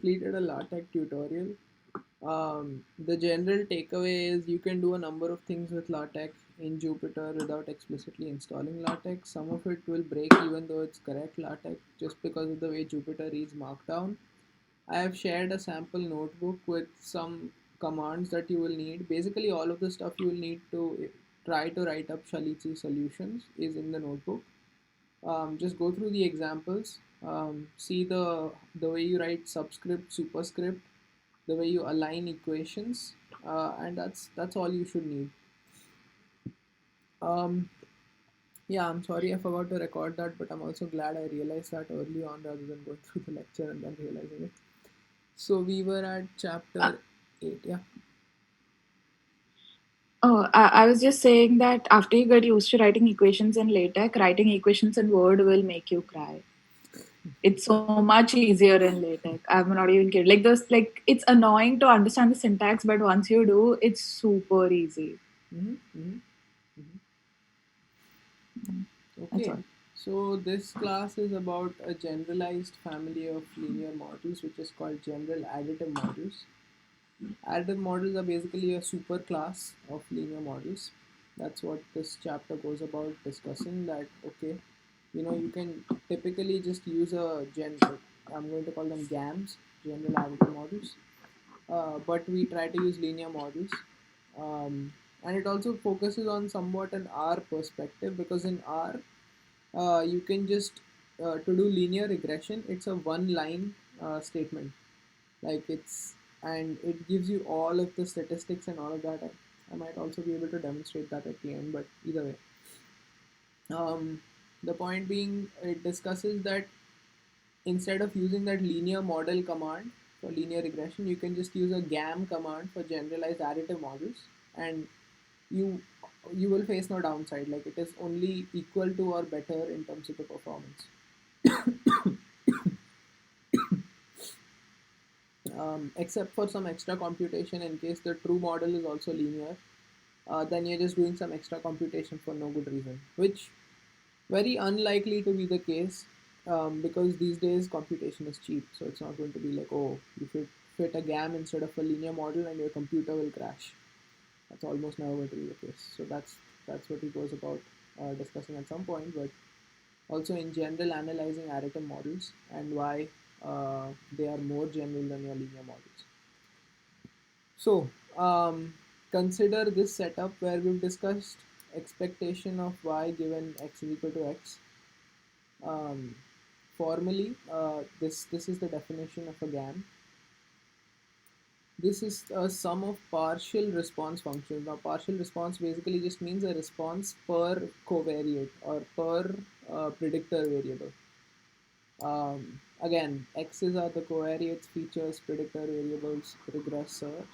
Completed a LaTeX tutorial. The general takeaway is you can do a number of things with LaTeX in Jupyter without explicitly installing LaTeX. Some of it will break even though it's correct LaTeX just because of the way Jupyter reads Markdown. I have shared a sample notebook with some commands that you will need. Basically, all of the stuff you will need to try to write up Shalici solutions is in the notebook. Just go through the examples, see the way you write subscript, superscript, the way you align equations, and that's all you should need. Um, yeah, I'm sorry I forgot to record that, but I'm also glad I realized that early on rather than going through the lecture and then realizing it. So we were at Uh, chapter 8, yeah. I was just saying that after you get used to writing equations in LaTeX, writing equations in Word will make you cry. It's so much easier in LaTeX. I'm not even kidding. Like those, like it's annoying to understand the syntax, but once you do, it's super easy. Mm-hmm, mm-hmm, mm-hmm. That's Okay, all. so this class is about a generalized family of linear models, which is called general additive models. Additive models are basically a super class of linear models. That's what this chapter goes about discussing. That okay, you can typically just use I'm going to call them GAMs, general additive models, but we try to use linear models. And it also focuses on somewhat an R perspective because in R, you can just to do linear regression, it's a one line statement, like it's and it gives you all of the statistics and all of that. I might also be able to demonstrate that at the end, but either way, the point being, it discusses that instead of using that linear model command for linear regression, you can just use a GAM command for generalized additive models, and you you will face no downside. Like it is only equal to or better in terms of the performance. Except for some extra computation in case the true model is also linear, then you're just doing some extra computation for no good reason, which very unlikely to be the case, because these days computation is cheap, so it's not going to be like, oh, you fit a GAM instead of a linear model and your computer will crash. That's almost never going to be the case. So that's what he goes about discussing at some point, but also in general analyzing additive models and why they are more general than your linear models. So, consider this setup where we've discussed expectation of y given x is equal to x. Um, Formally, this is the definition of a GAN. This is a sum of partial response functions. Now, partial response basically just means a response per covariate or per predictor variable. Again, x's are the covariates, features, predictor variables, regressors, or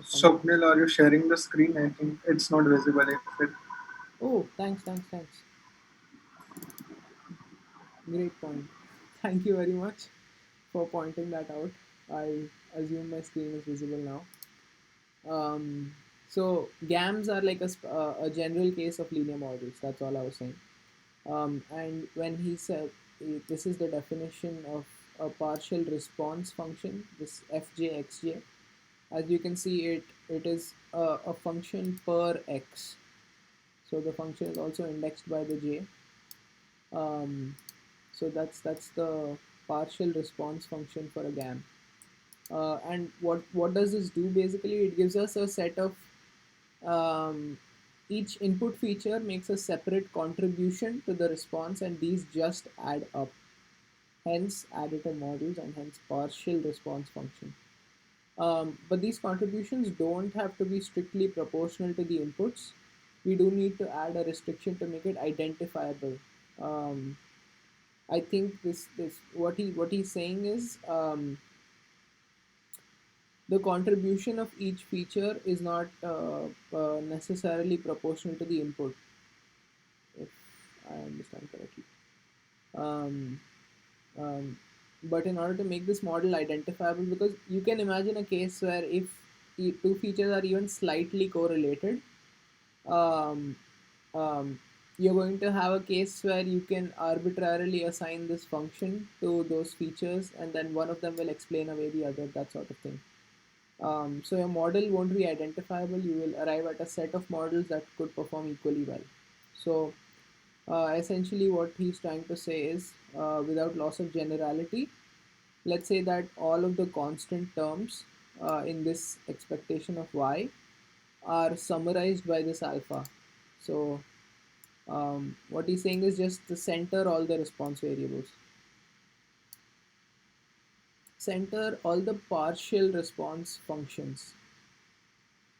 something. Swapnil, are you sharing the screen? I think it's not visible. If it, Oh, thanks, thanks, thanks. Great point. Thank you very much for pointing that out. I assume my screen is visible now. So GAMs are like a general case of linear models. That's all I was saying. And when he said this is the definition of a partial response function, this fj(xj), as you can see, it is a function per x. So the function is also indexed by the j. Um, so that's the partial response function for a GAM. And what does this do basically? It gives us a set of um, each input feature makes a separate contribution to the response, and these just add up. Hence, additive models and hence partial response function. But these contributions don't have to be strictly proportional to the inputs. We do need to add a restriction to make it identifiable. Um, I think this what he's saying is, the contribution of each feature is not necessarily proportional to the input, if I understand correctly. Um, um, but in order to make this model identifiable, because you can imagine a case where if two features are even slightly correlated, um, um, you're going to have a case where you can arbitrarily assign this function to those features, and then one of them will explain away the other, that sort of thing. So your model won't be identifiable. You will arrive at a set of models that could perform equally well. So essentially, what he's trying to say is, without loss of generality, let's say that all of the constant terms in this expectation of y are summarized by this alpha. So what he's saying is just to center all the response variables, center all the partial response functions,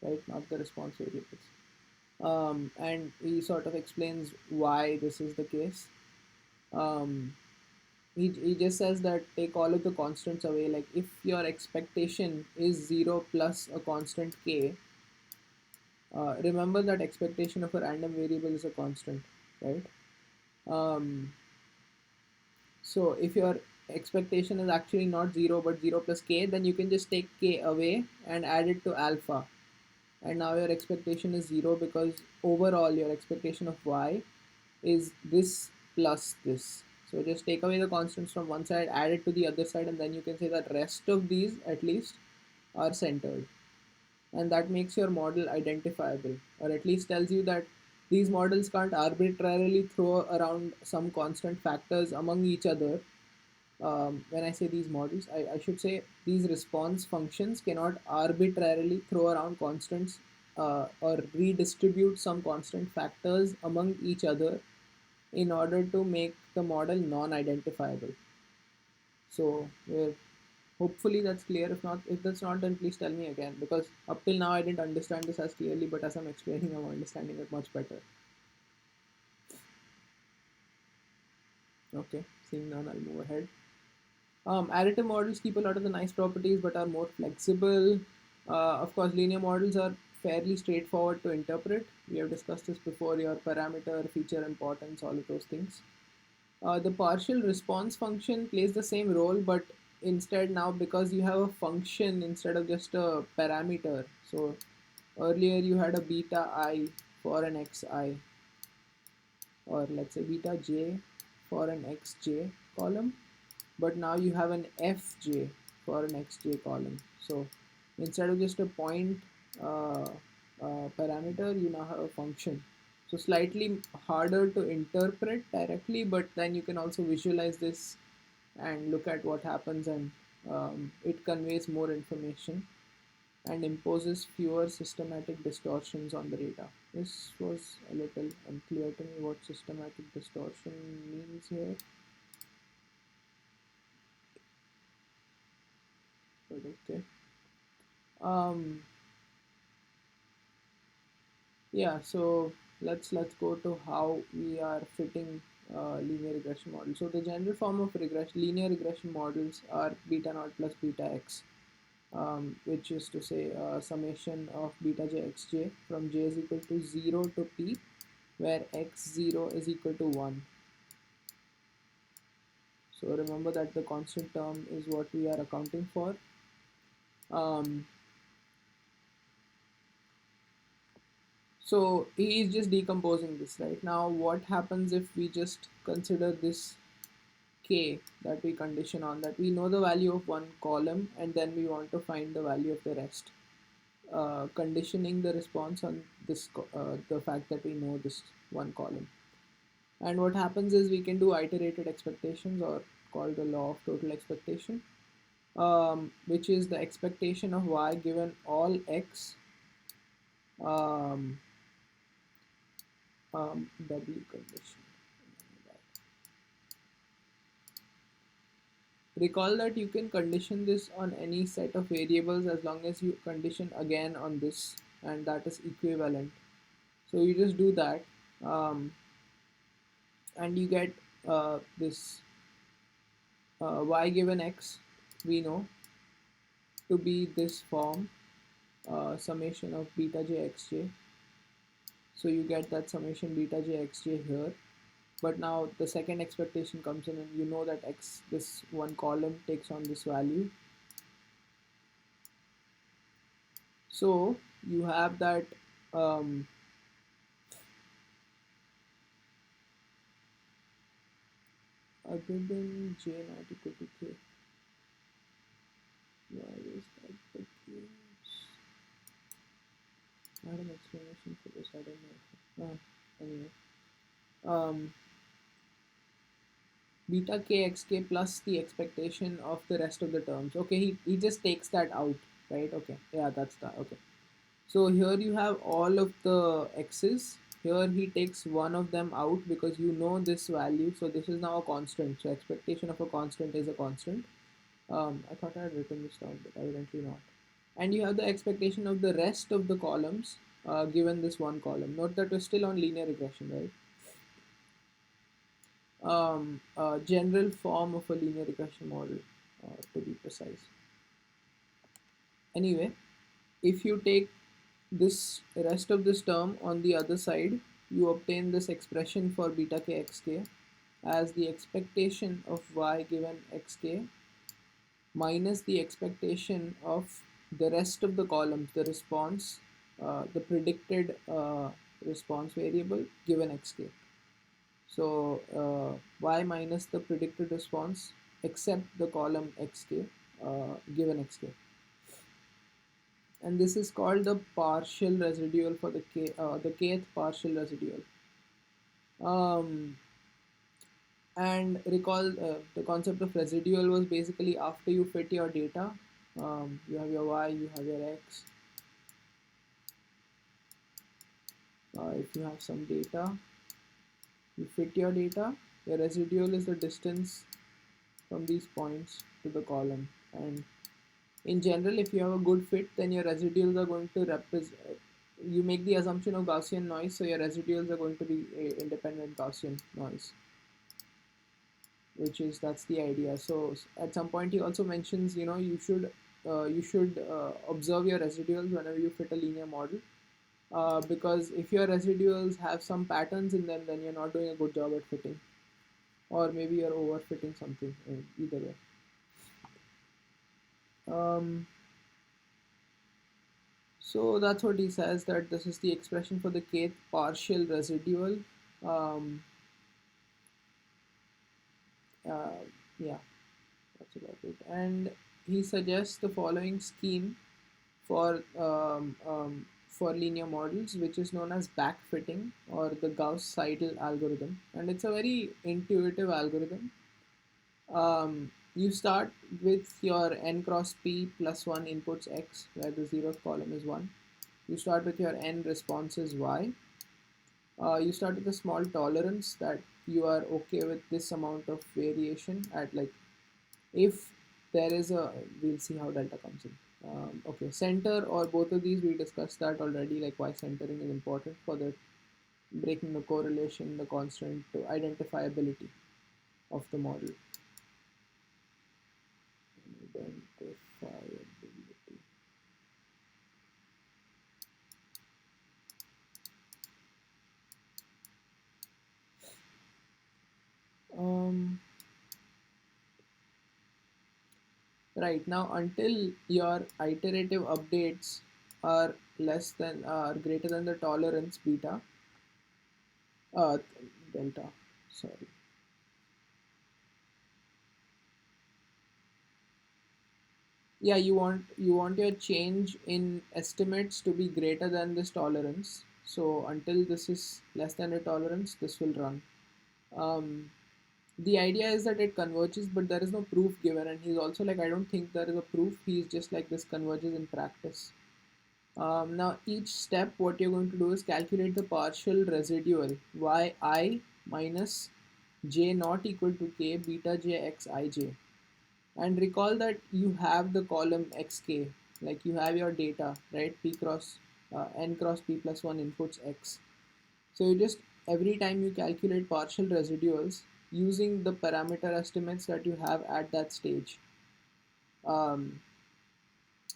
right? Not the response variables. And he sort of explains why this is the case. Um, he just says that take all of the constants away. Like if your expectation is 0 plus a constant k, remember that expectation of a random variable is a constant, right? Um, so if your expectation is actually not 0 but 0 plus k, then you can just take k away and add it to alpha. And now your expectation is 0 because overall your expectation of y is this plus this. So just take away the constants from one side, add it to the other side, and then you can say that rest of these at least are centered. And that makes your model identifiable, or at least tells you that these models can't arbitrarily throw around some constant factors among each other. When I say these models, I should say these response functions cannot arbitrarily throw around constants or redistribute some constant factors among each other in order to make the model non-identifiable. So hopefully that's clear. If that's not, then please tell me again, because up till now I didn't understand this as clearly, but as I'm explaining, I'm understanding it much better. Okay, seeing none, I'll move ahead. Additive models keep a lot of the nice properties but are more flexible. Of course, linear models are fairly straightforward to interpret. We have discussed this before, your parameter, feature importance, all of those things. The partial response function plays the same role, but instead now, because you have a function instead of just a parameter. So earlier you had a beta I for an xi, or let's say beta j for an xj column, but now you have an fj for an xj column. So instead of just a point parameter, you now have a function. So slightly harder to interpret directly, but then you can also visualize this and look at what happens, and it conveys more information and imposes fewer systematic distortions on the data. This was a little unclear to me what systematic distortion means here, but okay. Um, yeah, so let's go to how we are fitting linear regression models. So the general form of linear regression models are beta naught plus beta x, which is to say summation of beta j xj from j is equal to 0 to p, where x0 is equal to 1. So remember that the constant term is what we are accounting for. Um, so he is just decomposing this right now. What happens if we just consider this k that we condition on, that we know the value of one column and then we want to find the value of the rest, conditioning the response on this the fact that we know this one column. And what happens is we can do iterated expectations, or called the law of total expectation, which is the expectation of y given all x, um, w condition. Recall that you can condition this on any set of variables as long as you condition again on this, and that is equivalent. So you just do that, um, and you get this y given x, we know to be this form, summation of beta j xj. So you get that summation beta j xj here. But now the second expectation comes in, and you know that x, this one column, takes on this value. So you have that um, other than j not equal to k. Why is that the case? I had an explanation for this, I don't know. Anyway. Um, Beta k xk plus the expectation of the rest of the terms. Okay, he just takes that out, right? Okay, yeah, that's that. Okay. So here you have all of the x's. Here he takes one of them out because you know this value. So this is now a constant. So expectation of a constant is a constant. I thought I had written this down, but evidently not. And you have the expectation of the rest of the columns given this one column. Note that we're still on linear regression, right? General form of a linear regression model, to be precise. Anyway, if you take this rest of this term on the other side, you obtain this expression for beta k xk as the expectation of y given xk minus the expectation of the rest of the columns, the response, the predicted response variable given xk. So y minus the predicted response except the column xk given xk. And this is called the partial residual for the kth partial residual. Um, and recall the concept of residual was basically after you fit your data, you have your y, you have your x. If you have some data, you fit your data. Your residual is the distance from these points to the column. And in general, if you have a good fit, then your residuals are going to represent. You make the assumption of Gaussian noise, so your residuals are going to be a independent Gaussian noise, which is that's the idea. So at some point he also mentions, you should observe your residuals whenever you fit a linear model, because if your residuals have some patterns in them, then you're not doing a good job at fitting, or maybe you're overfitting something. Either way. Um, so that's what he says, that this is the expression for the kth partial residual. Um, uh, yeah, that's about it. And he suggests the following scheme for linear models, which is known as backfitting or the Gauss-Seidel algorithm, and it's a very intuitive algorithm. You start with your n cross p plus 1 inputs x, where the zeroth column is 1. You start with your n responses y. You start with a small tolerance that you are okay with this amount of variation at, like, if there is a, we'll see how delta comes in. Okay, center or both of these, we discussed that already, like why centering is important for the breaking the correlation, the constant identifiability of the model. Identifiability. Um, right now, until your iterative updates are greater than the tolerance beta, uh, delta, sorry. Yeah, you want your change in estimates to be greater than this tolerance. So until this is less than a tolerance, this will run. um, the idea is that it converges, but there is no proof given, and he's also like, I don't think there is a proof. He's just like, this converges in practice. Now each step, what you're going to do is calculate the partial residual yi minus j not equal to k beta j x ij. And recall that you have the column xk, like you have your data, right? P cross n cross p plus 1 inputs x. So you just, every time you calculate partial residuals using the parameter estimates that you have at that stage, um,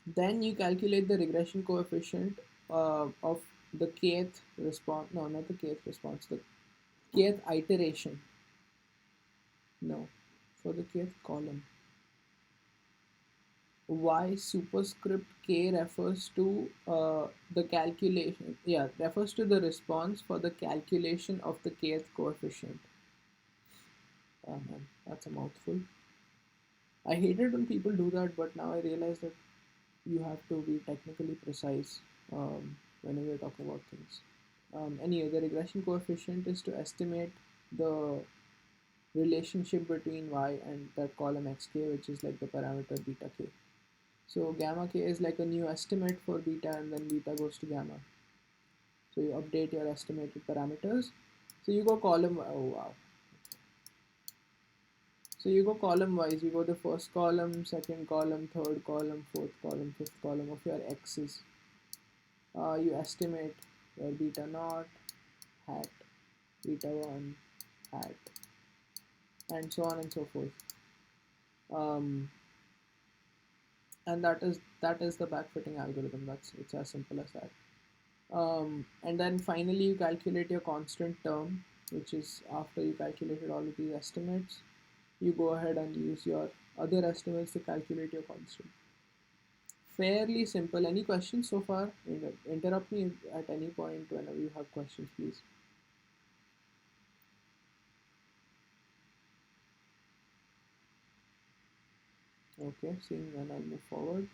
then you calculate the regression coefficient of the kth response, no, not the kth response, the kth iteration, no, for the kth column. Y superscript k refers to the calculation, yeah, refers to the response for the calculation of the kth coefficient. Man, that's a mouthful. I hated when people do that, but now I realize that you have to be technically precise whenever you're talking about things. Anyway, the regression coefficient is to estimate the relationship between y and that column xk, which is like the parameter beta k. So gamma k is like a new estimate for beta, and then beta goes to gamma. So you update your estimated parameters. So you go column. Oh wow. So you go column wise. You go the first column, second column, third column, fourth column, fifth column of your x's. You estimate your beta naught, hat, beta 1, hat, and so on and so forth. Um, and that is the backfitting algorithm. It's as simple as that. And then finally you calculate your constant term, which is after you calculated all of these estimates, you go ahead and use your other estimates to calculate your constant. Fairly simple. Any questions so far? Interrupt me at any point whenever you have questions, please. Okay, seeing then I'll move forward.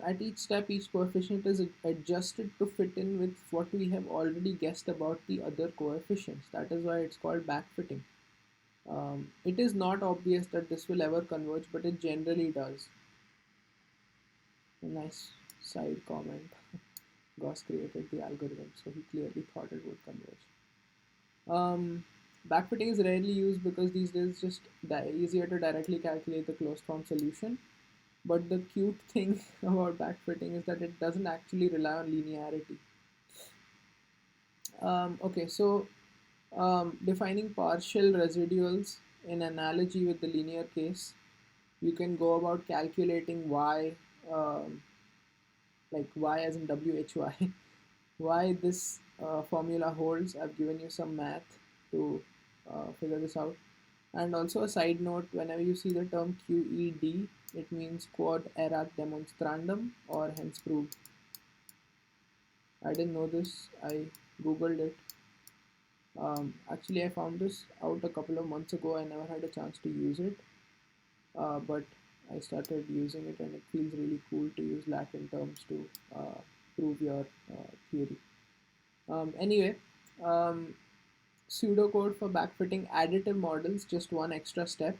At each step, each coefficient is adjusted to fit in with what we have already guessed about the other coefficients. That is why it's called backfitting. It is not obvious that this will ever converge, but it generally does. A nice side comment. Gauss created the algorithm, so he clearly thought it would converge. Um, Backfitting is rarely used because these days it's just easier to directly calculate the closed form solution. But the cute thing about backfitting is that it doesn't actually rely on linearity. Okay, so defining partial residuals in analogy with the linear case, you can go about calculating y, um, like y as in why, why this formula holds. I've given you some math to figure this out. And also a side note, whenever you see the term QED, it means quod erat demonstrandum or hence proved. I didn't know this. I googled it. Actually, I found this out a couple of months ago. I never had a chance to use it, but I started using it, and it feels really cool to use Latin terms to prove your theory. Anyway, um, pseudocode for backfitting additive models, just one extra step,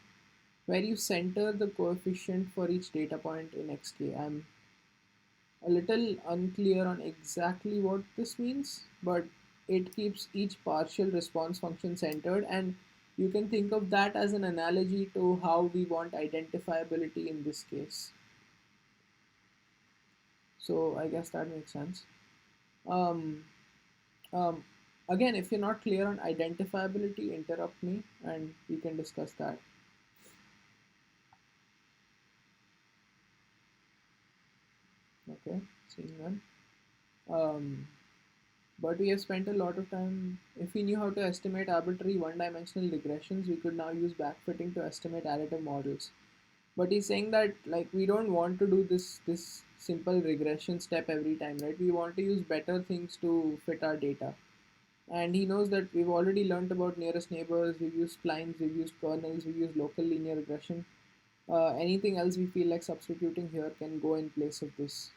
where you center the coefficient for each data point in xk. I'm a little unclear on exactly what this means, but it keeps each partial response function centered, and you can think of that as an analogy to how we want identifiability in this case. So I guess that makes sense. Um, um, Again, if you're not clear on identifiability, interrupt me and we can discuss that. Okay, seeing none. Um, But we have spent a lot of time. If we knew how to estimate arbitrary one-dimensional regressions, we could now use backfitting to estimate additive models. But he's saying that like we don't want to do this simple regression step every time, right? We want to use better things to fit our data. And he knows that we've already learned about nearest neighbors, we've used splines, we've used kernels, we've used local linear regression. Anything else we feel like substituting here can go in place of this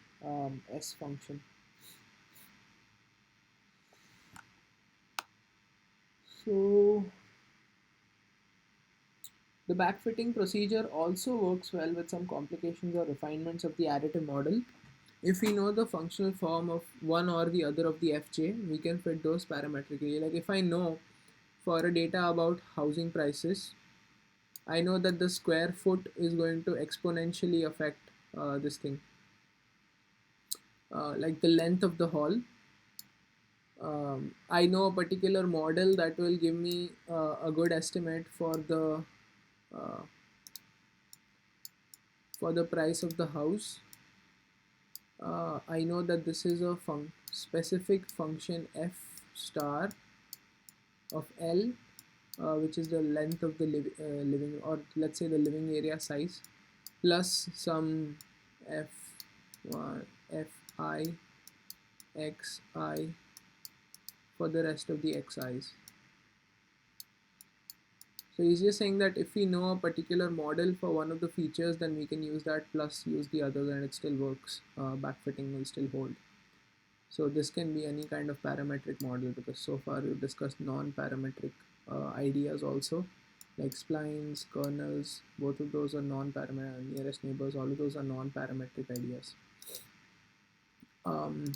S function. So the backfitting procedure also works well with some complications or refinements of the additive model. If we know the functional form of one or the other of the fj, we can fit those parametrically. Like if I know for a data about housing prices, I know that the square foot is going to exponentially affect this thing, like the length of the hall. I know a particular model that will give me a good estimate uh, for the price of the house. I know that this is a specific function f star of L, which is the length of the living, or let's say the living area size, plus some f1, fi, xi for the rest of the xi's. So he's just saying that if we know a particular model for one of the features, then we can use that plus use the others and it still works. Backfitting will still hold. So this can be any kind of parametric model, because so far we've discussed non-parametric ideas also, like splines, kernels, both of those are non-parametric, nearest neighbors, all of those are non-parametric ideas. Um,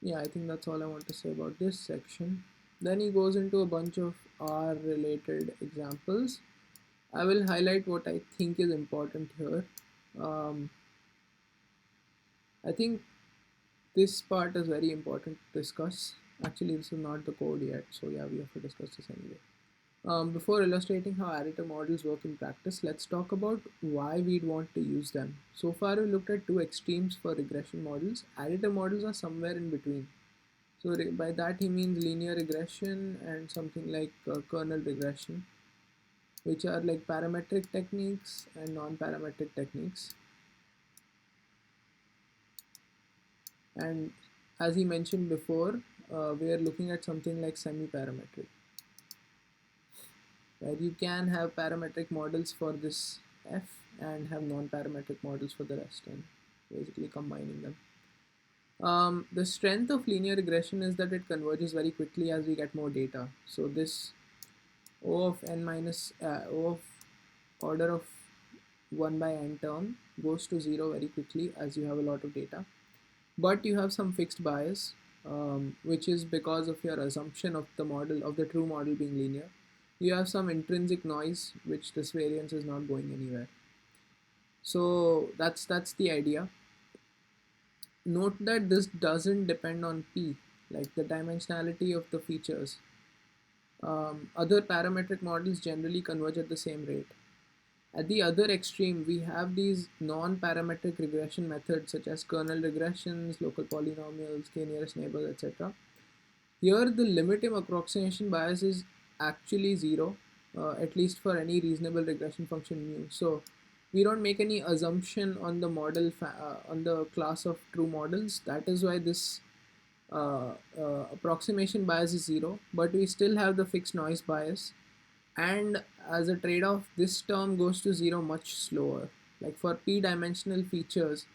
yeah, I think that's all I want to say about this section. Then he goes into a bunch of R related examples. I will highlight what I think is important here. Um, I think this part is very important to discuss. Actually, this is not the code yet, so yeah, we have to discuss this anyway. Before illustrating how additive models work in practice, let's talk about why we'd want to use them. So far, we looked at two extremes for regression models. Additive models are somewhere in between. So by that he means linear regression and something like kernel regression, which are like parametric techniques and non-parametric techniques. And as he mentioned before, we are looking at something like semi-parametric, where you can have parametric models for this f and have non-parametric models for the rest, and basically combining them. The strength of linear regression is that it converges very quickly as we get more data. So this O of n minus O of order of 1 by n term goes to 0 very quickly as you have a lot of data. But you have some fixed bias, which is because of your assumption of the model, of the true model being linear. You have some intrinsic noise, which this variance is not going anywhere. So that's the idea. Note that this doesn't depend on p, like the dimensionality of the features. Other parametric models generally converge at the same rate. At the other extreme, we have these non-parametric regression methods such as kernel regressions, local polynomials, k-nearest neighbors, etc. Here, the limiting approximation bias is actually zero, at least for any reasonable regression function mu. So we don't make any assumption on the model on the class of true models. That is why this approximation bias is zero, but we still have the fixed noise bias. And as a trade-off, this term goes to zero much slower. Like for p-dimensional features,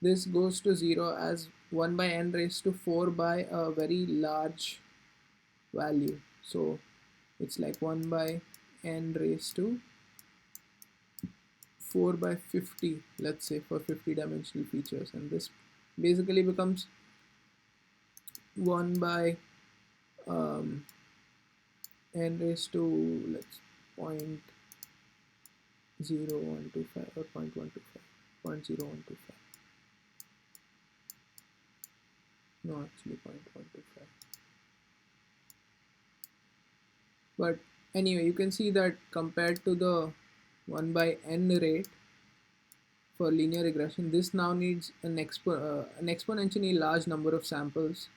this goes to zero as 1 by n raised to 4 by a very large value. So it's like 1 by n raised to 4 by 50, let's say, for 50 dimensional features, and this basically becomes 1 by um, n raised to, let's, point 0.125 or 0.125, 0.0125. No, actually 0.125. But anyway, you can see that compared to the 1 by n rate for linear regression, this now needs an exponentially large number of samples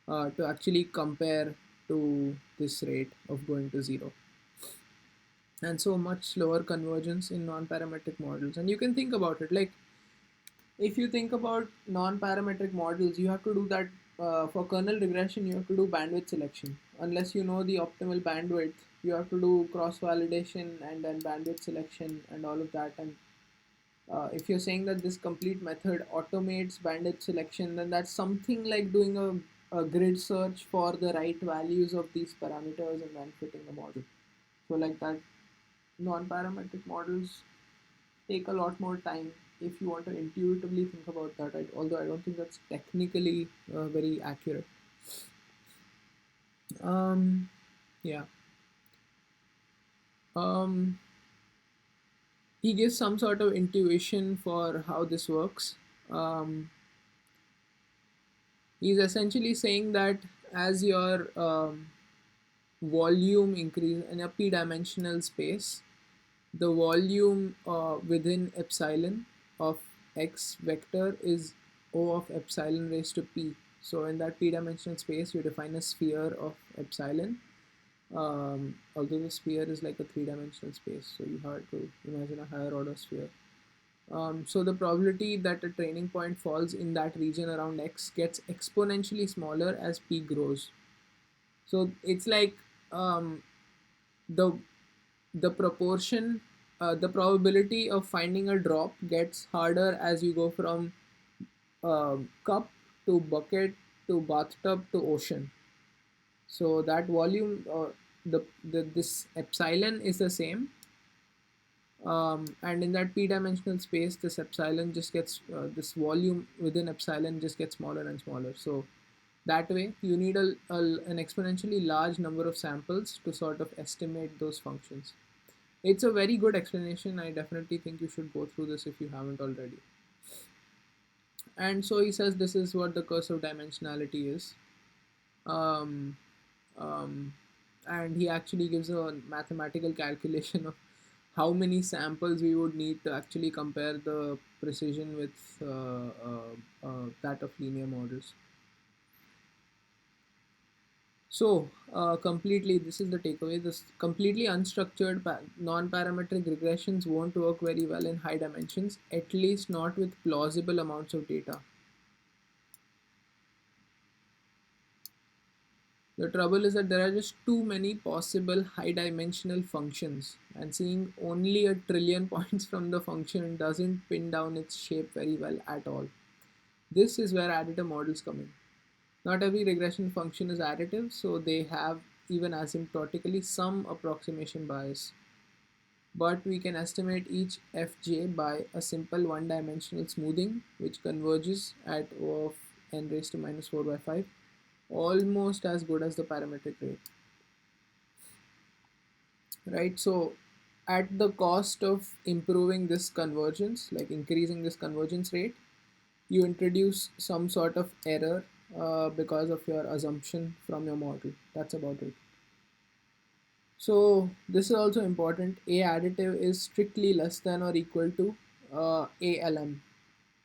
to actually compare to this rate of going to zero. And so much slower convergence in non-parametric models. And you can think about it, like if you think about non-parametric models, you have to do that for kernel regression. You have to do bandwidth selection. Unless you know the optimal bandwidth, you have to do cross validation and then bandwidth selection and all of that. And if you're saying that this complete method automates bandwidth selection, then that's something like doing a grid search for the right values of these parameters and then fitting a model. So like that, non-parametric models take a lot more time if you want to intuitively think about that. Although I don't think that's technically very accurate. Um, yeah. Um, he gives some sort of intuition for how this works. Um, he's essentially saying that as your volume increase in a p-dimensional space, the volume within epsilon of x vector is O of epsilon raised to p. So in that p-dimensional space, you define a sphere of epsilon. Although the sphere is like a three-dimensional space, so you have to imagine a higher order sphere. So the probability that a training point falls in that region around x gets exponentially smaller as p grows. So it's like um, the the proportion the probability of finding a drop gets harder as you go from cup to bucket to bathtub to ocean. So that volume, the this epsilon is the same, and in that p-dimensional space, this epsilon just gets this volume within epsilon just gets smaller and smaller. So that way, you need an exponentially large number of samples to sort of estimate those functions. It's a very good explanation. I definitely think you should go through this if you haven't already. And so he says this is what the curse of dimensionality is. Um, um, and he actually gives a mathematical calculation of how many samples we would need to actually compare the precision with that of linear models. So, completely, this is the takeaway. This completely unstructured non-parametric regressions won't work very well in high dimensions, at least not with plausible amounts of data. The trouble is that there are just too many possible high dimensional functions, and seeing only a trillion points from the function doesn't pin down its shape very well at all. This is where additive models come in. Not every regression function is additive, so they have even asymptotically some approximation bias. But we can estimate each fj by a simple one-dimensional smoothing which converges at O of n raised to minus 4 by 5, almost as good as the parametric rate. Right, so at the cost of improving this convergence, like increasing this convergence rate, you introduce some sort of error because of your assumption from your model. That's about it. So this is also important. A additive is strictly less than or equal to ALM,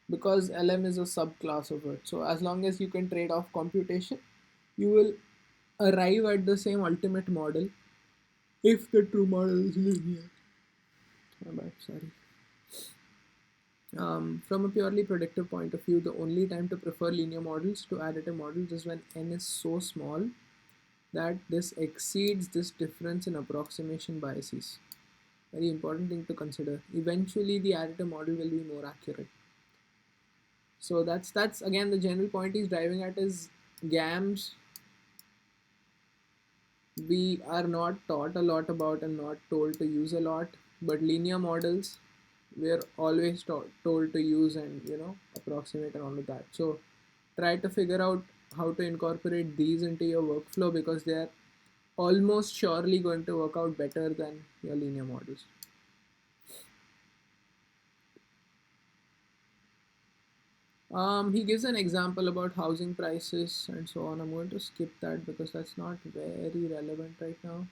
because LM is a subclass of it. So as long as you can trade off computation, you will arrive at the same ultimate model if the true model is linear. Oh, bad, sorry. From a purely predictive point of view, the only time to prefer linear models to additive models is when n is so small that this exceeds this difference in approximation biases. Very important thing to consider. Eventually, the additive model will be more accurate. So that's again the general point he's driving at is GAMs we are not taught a lot about and not told to use a lot, but linear models we're always told to use and approximate and all of that. So try to figure out how to incorporate these into your workflow because they're almost surely going to work out better than your linear models. He gives an example about housing prices and so on. I'm going to skip that because that's not very relevant right now.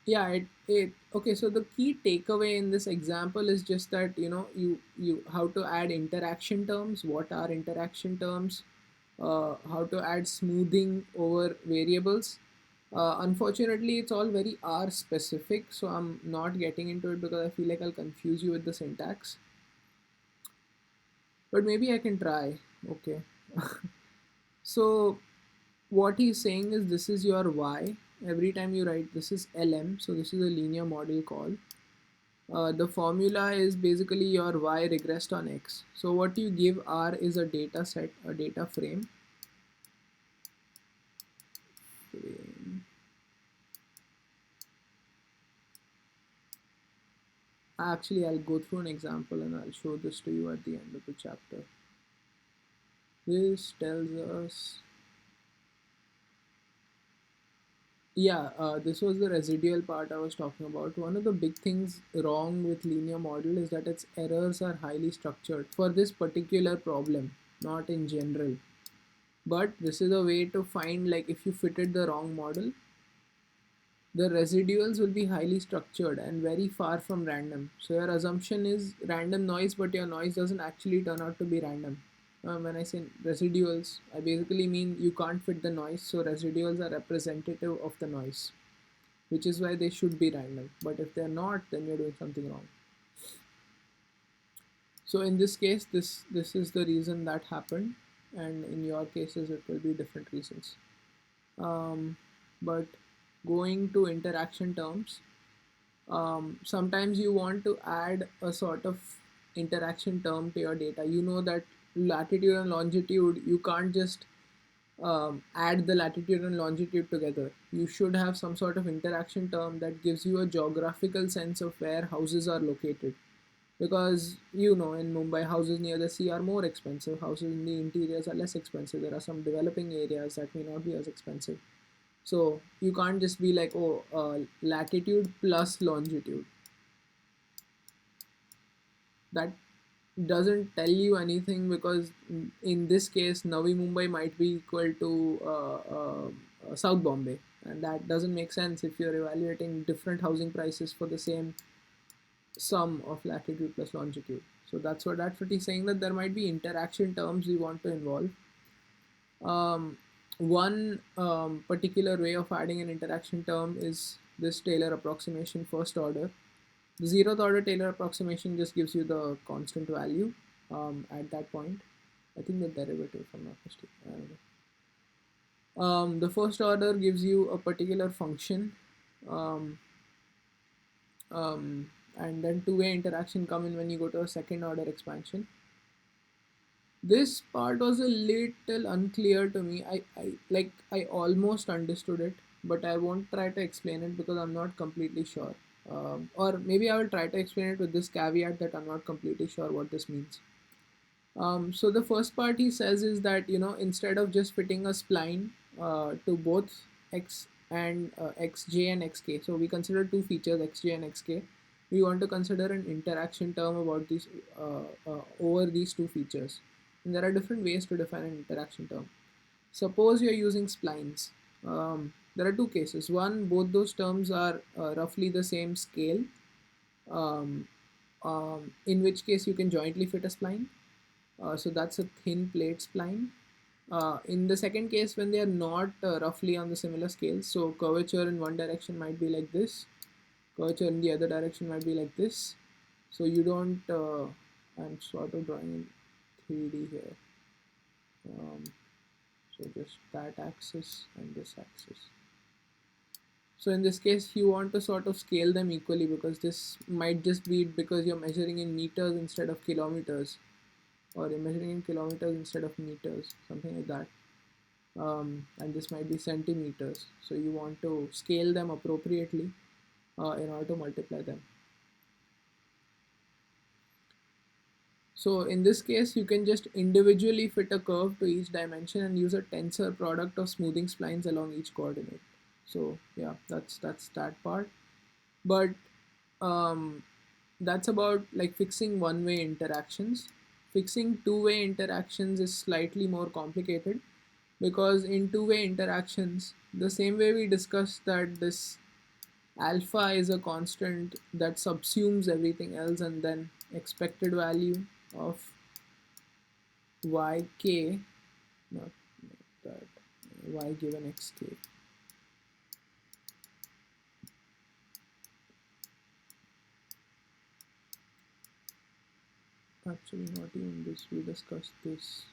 Yeah, it okay. So the key takeaway in this example is just that you how to add interaction terms. What are interaction terms? How to add smoothing over variables. Unfortunately, it's all very R specific, so I'm not getting into it because I feel like I'll confuse you with the syntax. But maybe I can try. Okay. So what he's saying is this is your y. Every time you write this is lm, so this is a linear model call. The formula is basically your y regressed on x. So what you give R is a data set, a data frame. Actually, I'll go through an example and I'll show this to you at the end of the chapter. This tells us, yeah, this was the residual part I was talking about. One of the big things wrong with linear model is that its errors are highly structured for this particular problem, not in general. But this is a way to find, like, if you fitted the wrong model, the residuals will be highly structured and very far from random. So your assumption is random noise, but your noise doesn't actually turn out to be random. When I say residuals, I basically mean you can't fit the noise, so residuals are representative of the noise, which is why they should be random. But if they're not, then you're doing something wrong. So in this case, this is the reason that happened. and in your cases it will be different reasons. But going to interaction terms, sometimes you want to add a sort of interaction term to your data. You know that latitude and longitude, you can't just add the latitude and longitude together. You should have some sort of interaction term that gives you a geographical sense of where houses are located. Because in Mumbai, houses near the sea are more expensive, houses in the interiors are less expensive, there are some developing areas that may not be as expensive. So you can't just be like, oh, latitude plus longitude. That doesn't tell you anything, because in this case Navi Mumbai might be equal to South Bombay, and that doesn't make sense if you're evaluating different housing prices for the same sum of latitude plus longitude. So that's what he's saying, that there might be interaction terms we want to involve. One particular way of adding an interaction term is this Taylor approximation first order. The zeroth order Taylor approximation just gives you the constant value at that point. I think the derivative, if I'm not mistaken. I don't know. The first order gives you a particular function, um, and then two-way interaction come in when you go to a second order expansion. This part was a little unclear to me. I almost understood it, but I won't try to explain it because I'm not completely sure. Or maybe I will try to explain it with this caveat that I'm not completely sure what this means. So the first part he says is that, instead of just fitting a spline to both x and xj and xk, so we consider two features xj and xk. We want to consider an interaction term about these over these two features, and there are different ways to define an interaction term. Suppose you're using splines. There are two cases. One, both those terms are roughly the same scale, um, in which case you can jointly fit a spline. So that's a thin plate spline. In the second case, when they are not roughly on the similar scale, so curvature in one direction might be like this, curvature in the other direction might be like this. So you don't, I'm sort of drawing in 3D here. So just that axis and this axis. So in this case, you want to sort of scale them equally, because this might just be because you're measuring in meters instead of kilometers, or you're measuring in kilometers instead of meters, something like that. And this might be centimeters. So you want to scale them appropriately in order to multiply them. So in this case, you can just individually fit a curve to each dimension and use a tensor product of smoothing splines along each coordinate. So yeah, that's that part. But um, that's about like fixing one-way interactions. Fixing two-way interactions is slightly more complicated, because in two-way interactions, the same way we discussed that this alpha is a constant that subsumes everything else, and then expected value of yk, not that, y given xk. Actually, not even this, we discussed this.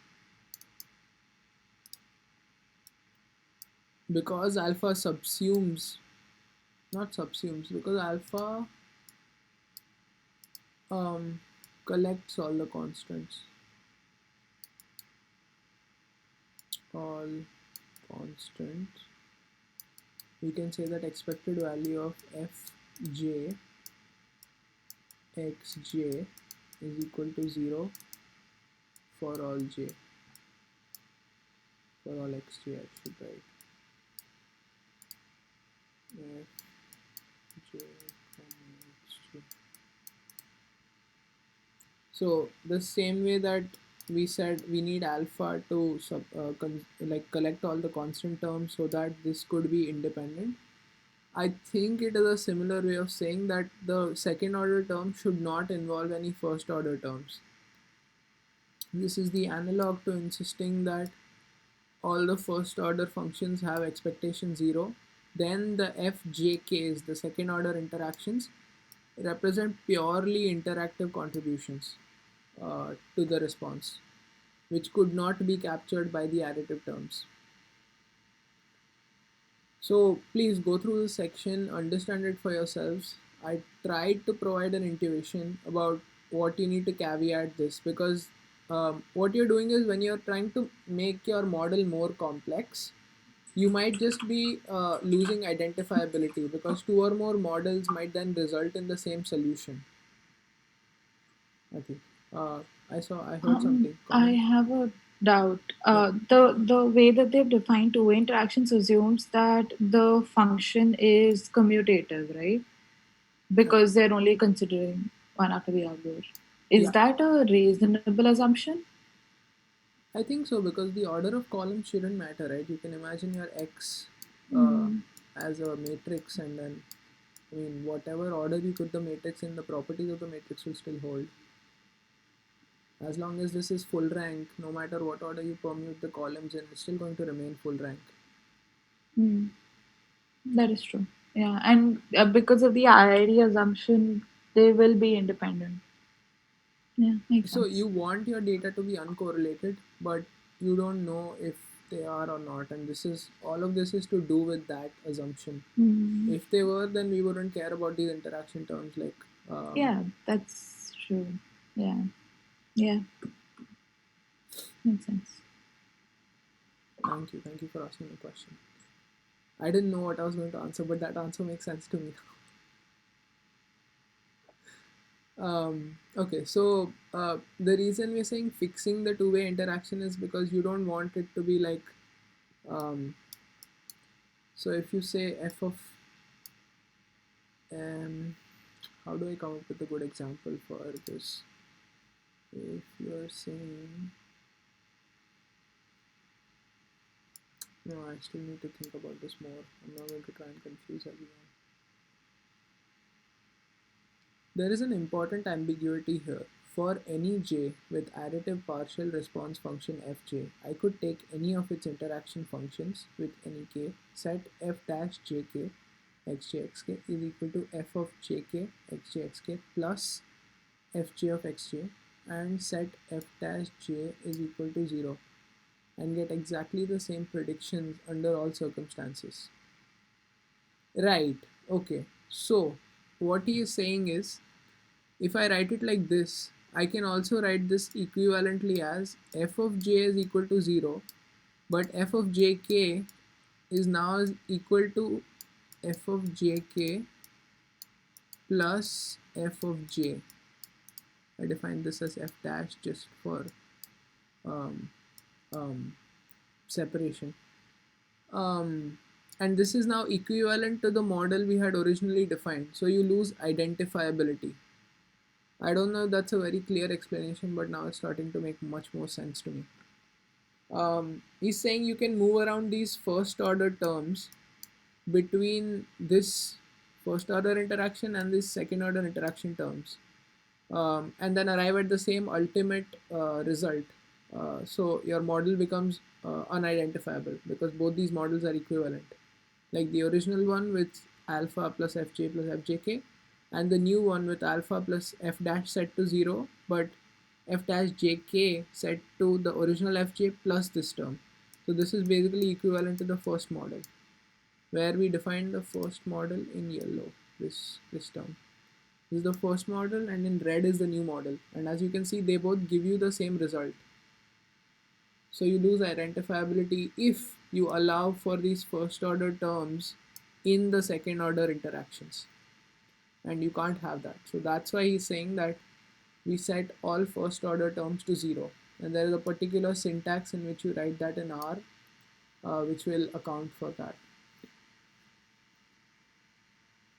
Because alpha subsumes, not subsumes, because alpha collects all the constants, all constants. We can say that expected value of fj xj is equal to 0 for all j, for all xj. I should write fj, xj. So the same way that we said we need alpha to like collect all the constant terms so that this could be independent. I think it is a similar way of saying that the second order term should not involve any first order terms. This is the analog to insisting that all the first order functions have expectation 0. Then the fjk's, the second order interactions, represent purely interactive contributions to the response. which could not be captured by the additive terms. So please go through this section, understand it for yourselves. I tried to provide an intuition about what you need to caveat this, because what you're doing is, when you're trying to make your model more complex, you might just be losing identifiability, because two or more models might then result in the same solution. Okay. Uh, I heard something. I Comment? have a doubt. Yeah. The way that they've defined two-way interactions assumes that the function is commutative, right? Uh, Because they're only considering one after the other. Is yeah. that a reasonable assumption? I think so, because the order of columns shouldn't matter, right? You can imagine your X uh, Mm. as a matrix, and then, I mean, whatever order you put the matrix in, the properties of the matrix will still hold. As long as this is full rank, no matter what order you permute the columns in, it's still going to remain full rank. Mm. That is true. Yeah, and because of the IID assumption, they will be independent. Yeah, makes So sense. you want your data to be uncorrelated, but you don't know if they are or not, and this is, all of this is to do with that assumption. Mm. If they were, then we wouldn't care about these interaction terms, like Yeah, that's true. Yeah, yeah, makes sense. thank you for asking the question. I didn't know what I was going to answer, but that answer makes sense to me. Okay, so the reason we're saying fixing the two-way interaction is because you don't want it to be like, um, so if you say f of, um, how do I come up with a good example for this? If you're saying, no, I still need to think about this more. I'm not going to try and confuse everyone. There is an important ambiguity here. For any j with additive partial response function fj, I could take any of its interaction functions with any k, set f dash jk xjxk is equal to f of jk xjxk plus fj of xj, and set f dash j is equal to 0, and get exactly the same predictions under all circumstances. Right, okay. So, what he is saying is, if I write it like this, I can also write this equivalently as f of j is equal to 0, but f of jk is now equal to f of jk plus f of j. I define this as f dash just for um, um, separation. Um, and this is now equivalent to the model we had originally defined. So you lose identifiability. I don't know if that's a very clear explanation, but now it's starting to make much more sense to me. He's saying you can move around these first order terms between this first order interaction and this second order interaction terms, and then arrive at the same ultimate result. So your model becomes unidentifiable, because both these models are equivalent, like the original one with alpha plus fj plus fjk, and the new one with alpha plus f dash set to 0, but f dash jk set to the original fj plus this term. So this is basically equivalent to the first model, where we defined the first model in yellow, this term. This is the first model, and in red is the new model. And as you can see, they both give you the same result. So you lose identifiability if you allow for these first order terms in the second order interactions. And you can't have that. So that's why he's saying that we set all first order terms to 0. And there is a particular syntax in which you write that in R, which will account for that.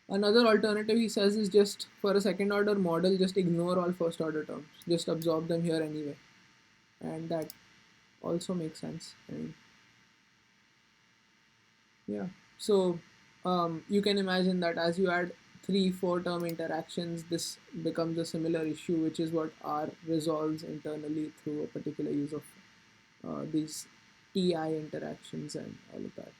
Another alternative he says is, just for a second order model, just ignore all first order terms. Just absorb them here anyway. And that also makes sense. I mean, yeah. So you can imagine that as you add 3 4 term interactions, this becomes a similar issue, which is what R resolves internally through a particular use of these TI interactions and all of that.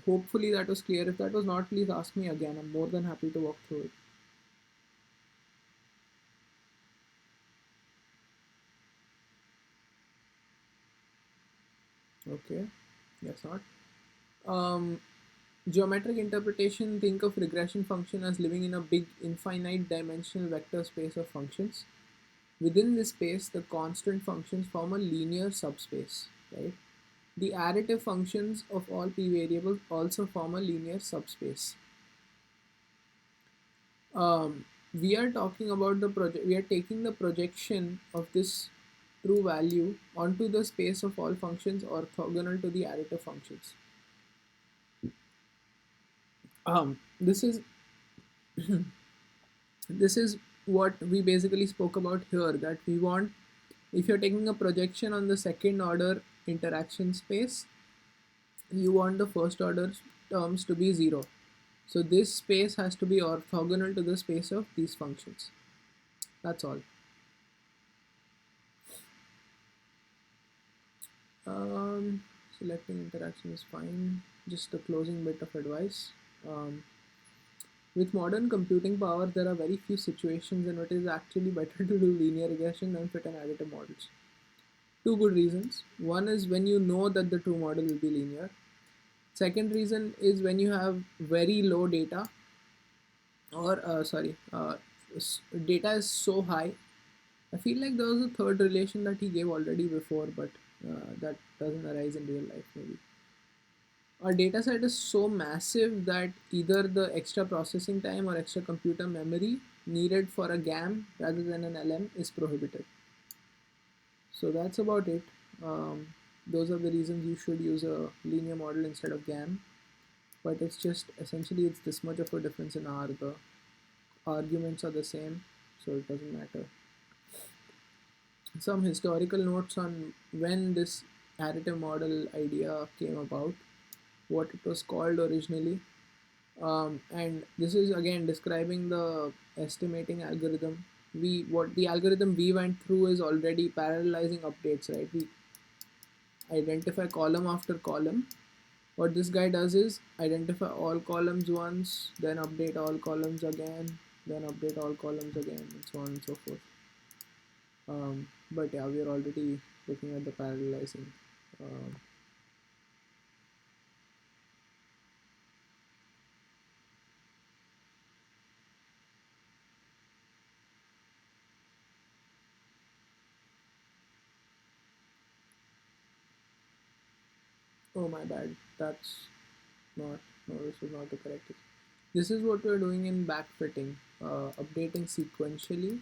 Hopefully that was clear. If that was not, please ask me again. I'm more than happy to walk through it. Okay, guess not. Um, Geometric interpretation, think of regression function as living in a big infinite dimensional vector space of functions. Within this space, the constant functions form a linear subspace, right? The additive functions of all p variables also form a linear subspace. We are talking about the project. We are taking the projection of this true value onto the space of all functions orthogonal to the additive functions. This is this is what we basically spoke about here, that we want, if you're taking a projection on the second order interaction space, you want the first order terms to be 0. So this space has to be orthogonal to the space of these functions. That's all. Selecting interaction is fine. Just a closing bit of advice. Um, with modern computing power, there are very few situations in which it is actually better to do linear regression than fit and additive models. Two good reasons. One is when you know that the true model will be linear. Second reason is when you have very low data, or data is so high. I feel like there was a third relation that he gave already before, but that doesn't arise in real life maybe. Our data set is so massive that either the extra processing time or extra computer memory needed for a GAM rather than an LM is prohibited. So that's about it. Those are the reasons you should use a linear model instead of GAM. But it's just essentially it's this much of a difference in R. The arguments are the same, so it doesn't matter. Some historical notes on when this additive model idea came about, what it was called originally. And this is again describing the estimating algorithm. What the algorithm we went through is already parallelizing updates, right? We identify column after column. What this guy does is identify all columns once, then update all columns again, then update all columns again, and so on and so forth. But yeah, we are already looking at the parallelizing. Um, oh my bad, that's not, no, this is not the correct. This is what we're doing in backfitting, updating sequentially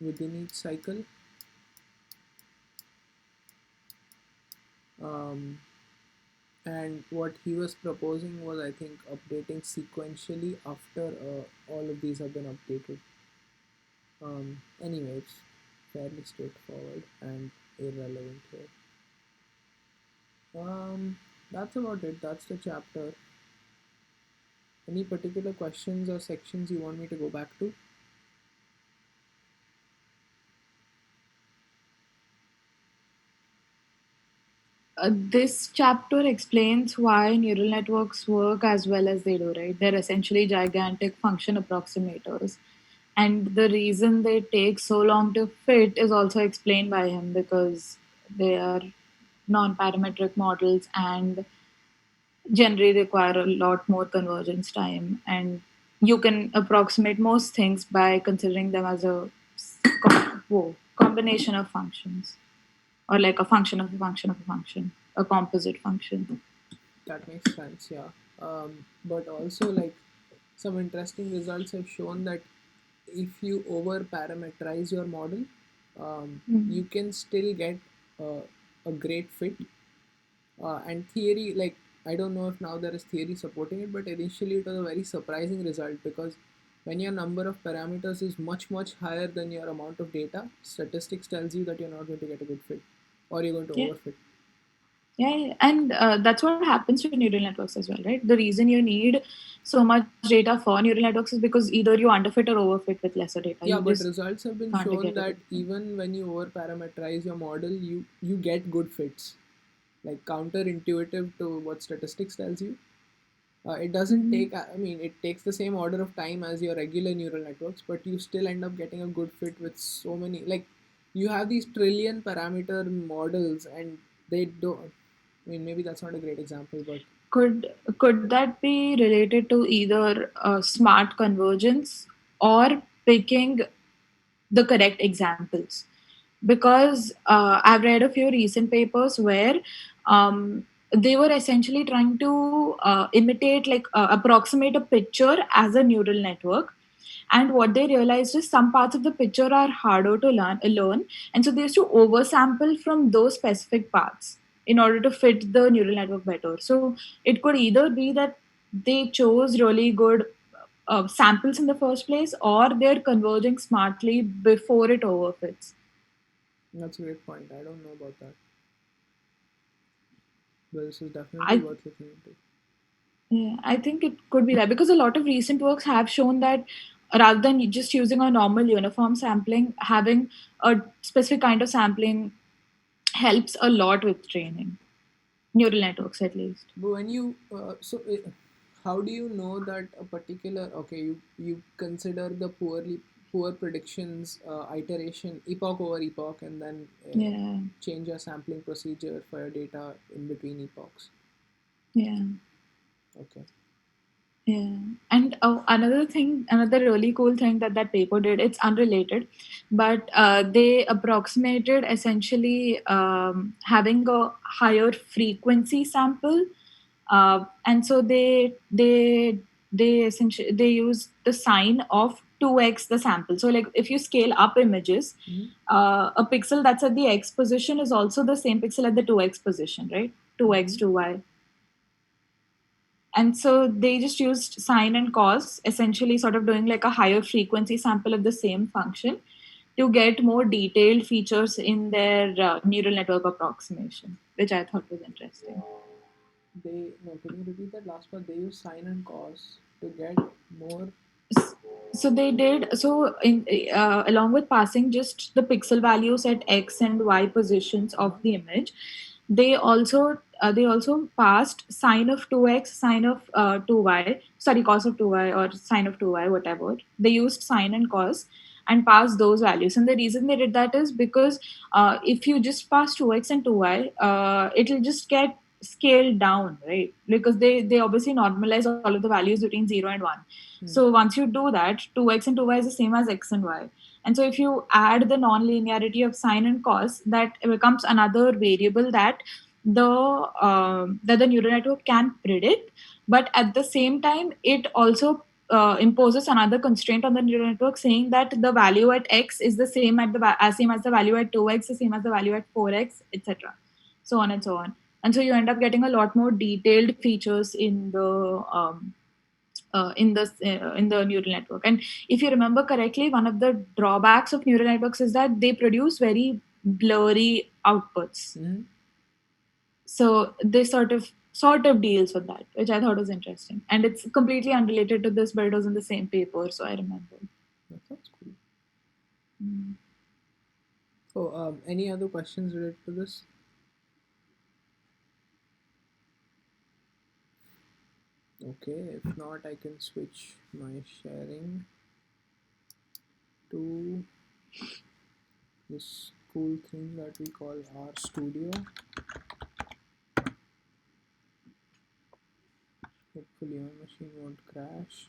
within each cycle. Um, and what he was proposing was, I think, updating sequentially after all of these have been updated. Anyway, it's fairly straightforward and irrelevant here. That's about it. That's the chapter. Any particular questions or sections you want me to go back to? This chapter explains why neural networks work as well as they do, right? They're essentially gigantic function approximators. And the reason they take so long to fit is also explained by him because they are non parametric models and generally require a lot more convergence time. And you can approximate most things by considering them as a combination of functions, or like a function of a function of a function, a composite function. That makes sense, yeah. But also, like, some interesting results have shown that if you over parameterize your model, Mm. you can still get a great fit. And theory, like, I don't know if now there is theory supporting it, but initially it was a very surprising result because when your number of parameters is much higher than your amount of data, statistics tells you that you're not going to get a good fit or you're going to Yeah. overfit. Yeah, and that's what happens to neural networks as well, right? The reason you need so much data for neural networks is because either you underfit or overfit with lesser data. Yeah, You but just results have been can't shown get a that good fit. even when you over parameterize your model, you get good fits, like counterintuitive to what statistics tells you. It doesn't Mm. take, I mean, it takes the same order of time as your regular neural networks, but you still end up getting a good fit with so many. Like, You have these trillion parameter models, and they don't. I mean, maybe that's not a great example, but Could that be related to either smart convergence or picking the correct examples? Because I've read a few recent papers where they were essentially trying to imitate, like approximate a picture as a neural network. And what they realized is some parts of the picture are harder to learn, and so they used to oversample from those specific parts in order to fit the neural network better. So it could either be that they chose really good samples in the first place, or they're converging smartly before it overfits. that's a great point. I don't know about that, but this is definitely I worth looking into. Yeah, I think it could be that because a lot of recent works have shown that rather than just using a normal uniform sampling, having a specific kind of sampling helps a lot with training neural networks, at least. But when you how do you know that a particular, okay, you consider the poor predictions iteration epoch over epoch, and then Yeah, change your sampling procedure for your data in between epochs. yeah. Okay. Yeah, and another thing, another really cool thing that that paper did, it's unrelated, but they approximated essentially having a higher frequency sample, and so they essentially they use the sign of 2x the sample. So like if you scale up images, Mm-hmm. a pixel that's at the x position is also the same pixel at the 2x position, right? 2x Mm-hmm. 2y. And so they just used sine and cos, essentially sort of doing like a higher frequency sample of the same function to get more detailed features in their neural network approximation, which I thought was interesting. They no, can you repeat that last part? They use sine and cos to get more. S- So they did so in along with passing just the pixel values at x and y positions of Uh-huh. the image, they also passed sine of 2x, sine of 2y, sorry, cos of 2y or sine of 2y, whatever. They used sine and cos and passed those values. And the reason they did that is because if you just pass 2x and 2y, it'll just get scaled down, right? Because they obviously normalize all of the values between 0 and 1. Hmm. So once you do that, 2x and 2y is the same as x and y. And so if you add the non-linearity of sine and cos, that becomes another variable that the neural network can predict. But at the same time, it also imposes another constraint on the neural network, saying that the value at x is the same as same as the value at 2x, the same as the value at 4x, etc. So on and so on. And so you end up getting a lot more detailed features in the neural network. And if you remember correctly, one of the drawbacks of neural networks is that they produce very blurry outputs. Mm-hmm. So they sort of deals with that, which I thought was interesting. And it's completely unrelated to this, but it was in the same paper, so I remember. That sounds cool. Mm. Oh, any other questions related to this? Okay, if not, I can switch my sharing to this cool thing that we call our studio. Hopefully, my machine won't crash.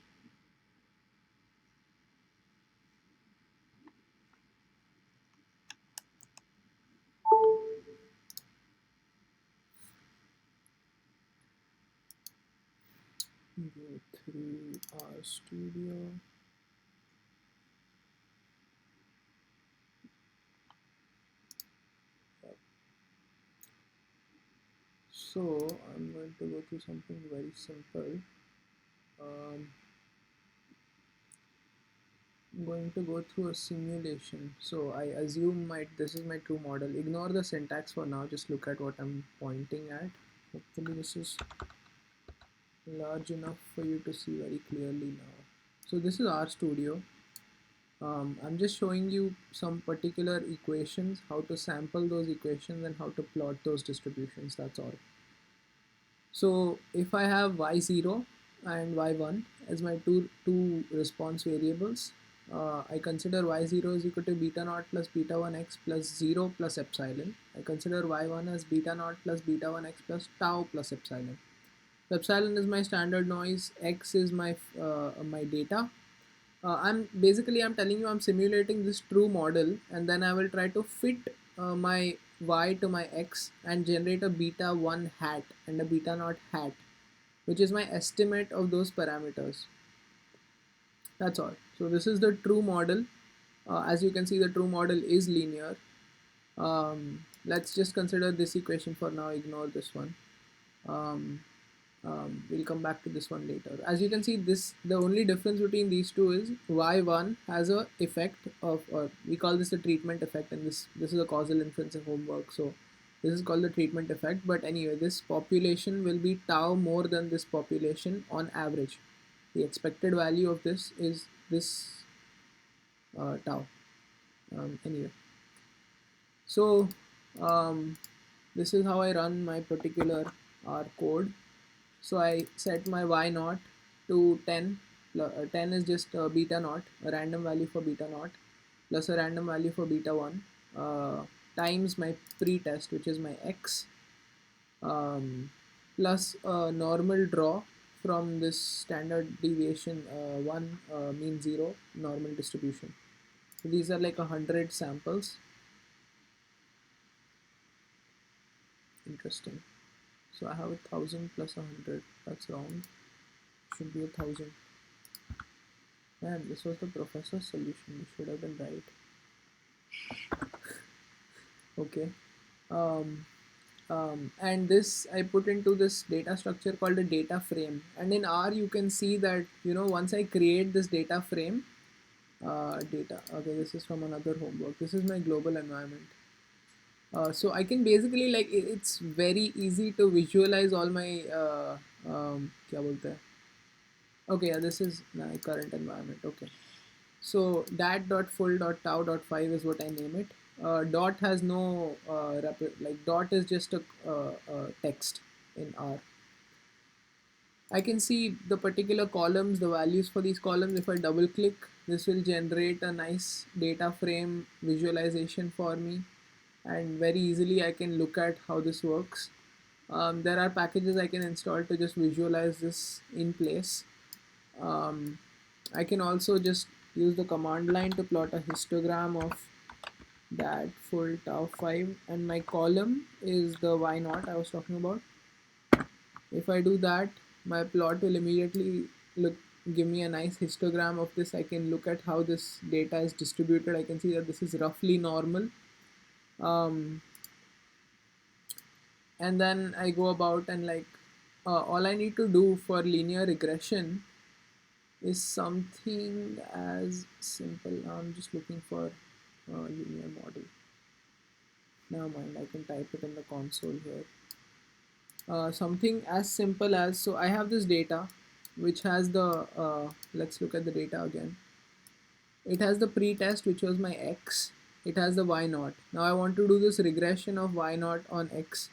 Go through our studio. So I'm going to go through something very simple. Um, I'm going to go through a simulation. So I assume this is my true model. Ignore the syntax for now. Just look at what I'm pointing at. Hopefully this is large enough for you to see very clearly now. So this is our studio. I'm just showing you some particular equations, how to sample those equations and how to plot those distributions. That's all. So if I have y0 and y1 as my two response variables, I consider y0 is equal to beta naught plus beta 1 x plus 0 plus epsilon. I consider y1 as beta naught plus beta 1 x plus tau plus epsilon. So epsilon is my standard noise, x is my data. I'm telling you I'm simulating this true model, and then I will try to fit my y to my x and generate a beta 1 hat and a beta naught hat, which is my estimate of those parameters. That's all. So this is the true model. As you can see, the true model is linear. Let's just consider this equation for now, ignore this one. um, we'll come back to this one later. As you can see, the only difference between these two is y1 has a effect of, or we call this the treatment effect, and this is a causal inference of homework, so this is called the treatment effect. But anyway, this population will be tau more than this population on average. The expected value of this is this tau. Anyway, so this is how I run my particular R code. So I set my y naught to 10. 10 is just beta naught, a random value for beta naught, plus a random value for beta 1, times my pre-test, which is my x, plus a normal draw from this standard deviation 1, mean 0, normal distribution. So these are like 100 samples. Interesting. So I have 1000 plus 100. That's wrong. Should be 1000. Man, this was the professor's solution. You should have been right. Okay. And this I put into this data structure called a data frame. And in R, you can see that, once I create this data frame, data. Okay, this is from another homework. This is my global environment. So I can basically, like, it's very easy to visualize all my क्या बोलते हैं? Okay, yeah, this is my current environment. Okay. So dat.full.tau.5 is what I name it. Dot has no dot is just a text in R. I can see the particular columns, the values for these columns. If I double click, this will generate a nice data frame visualization for me, and very easily I can look at how this works. There are packages I can install to just visualize this in place. I can also just use the command line to plot a histogram of that full tau 5, and my column is the y naught I was talking about. If I do that, my plot will immediately give me a nice histogram of this. I can look at how this data is distributed. I can see that this is roughly normal. And then I go about and, like, all I need to do for linear regression is something as simple. I'm just looking for a linear model. Never mind, I can type it in the console here. Something as simple as, so I have this data which has the, let's look at the data again. It has the pre-test, which was my x. It has the y naught. Now I want to do this regression of y naught on x.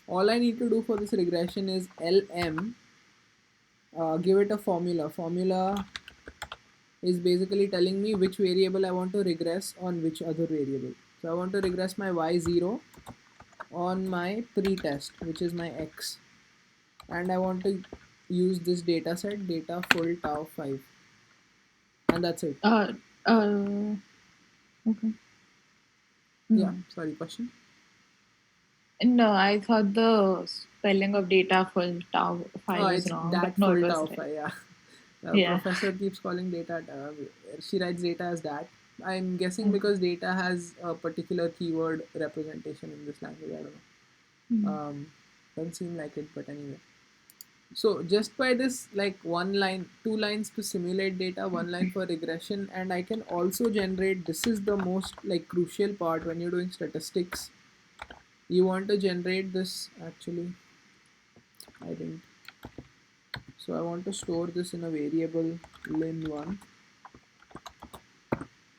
All I need to do for this regression is lm, give it a formula. Formula is basically telling me which variable I want to regress on which other variable. So I want to regress my y0 on my pre-test, which is my x, and I want to use this data set, data full tau 5, and that's it. Okay. Yeah, sorry, question? No, I thought the spelling of data full tau 5 is It's wrong, dat but no, full it was tau right. 5, yeah. Yeah. Professor keeps calling data, she writes data as dat. I'm guessing because data has a particular keyword representation in this language. I don't know. Doesn't seem like it, but anyway. So just by this, like, one line, 2 lines to simulate data, 1 line for regression, and I can also generate, this is the most, like, crucial part when you're doing statistics. You want to generate this, actually, I didn't. So I want to store this in a variable lin1.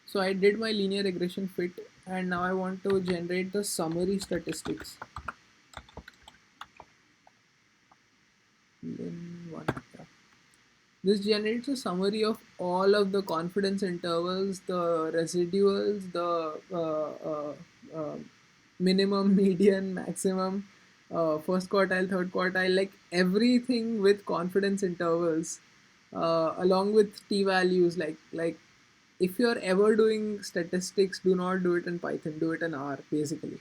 So I did my linear regression fit, and now I want to generate the summary statistics. Lin1, yeah. This generates a summary of all of the confidence intervals, the residuals, the minimum, median, maximum, first quartile, third quartile, like everything with confidence intervals, along with t values. Like if you're ever doing statistics, do not do it in Python. Do it in R, basically.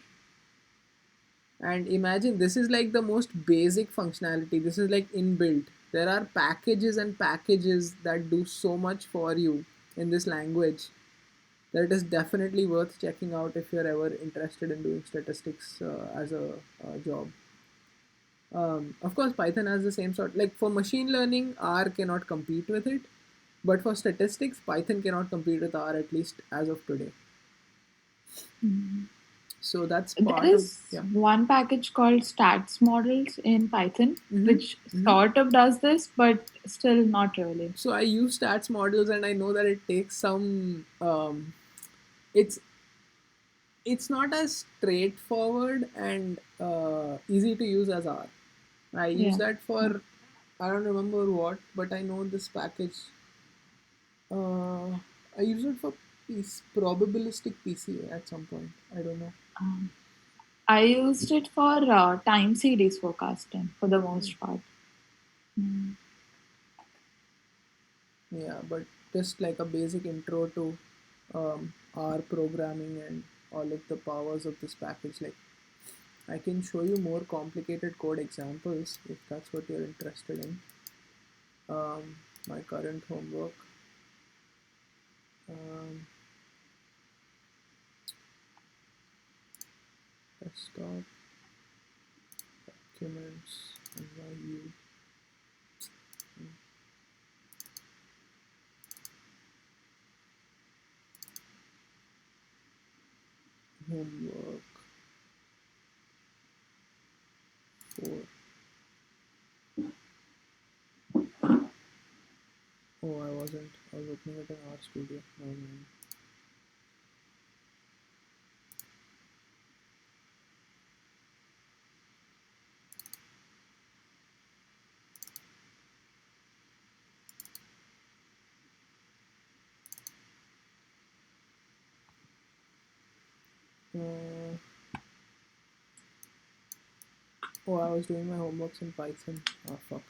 And imagine this is like the most basic functionality. This is like inbuilt. There are packages and packages that do so much for you in this language that it is definitely worth checking out if you're ever interested in doing statistics as a job. Of course, Python has the same sort. Like for machine learning, R cannot compete with it, but for statistics, Python cannot compete with R, at least as of today. So that's There part of, is yeah. one package called stats models in Python, Mm-hmm. which Mm-hmm. sort of does this, but still not really. So I use stats models, and I know that it takes some. It's it's not as straightforward and easy to use as R. I use Yeah. that for, I don't remember what, but I know this package. Uh, I use it for probabilistic PCA at some point. I don't know. Um, I used it for time series forecasting for the most part. Mm. Yeah, but just like a basic intro to R programming and all of the powers of this package. Like I can show you more complicated code examples if that's what you're interested in. My current homework. Um, Desktop documents NYU homework 4. Oh, I wasn't. I was opening it in R Studio. No, no. Oh, I was doing my homeworks in Python. Oh, fuck.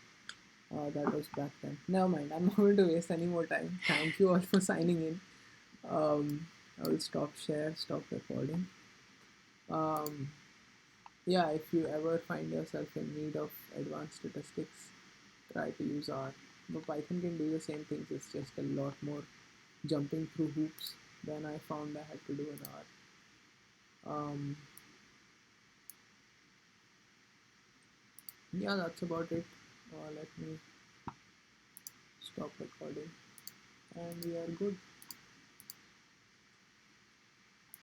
That was back then. Never mind. I'm not going to waste any more time. Thank you all for signing in. I will stop share, stop recording. Um, yeah, if you ever find yourself in need of advanced statistics, try to use R. But Python can do the same things. It's just a lot more jumping through hoops than I found I had to do in R. Yeah, that's about it. Let me stop recording, and we are good.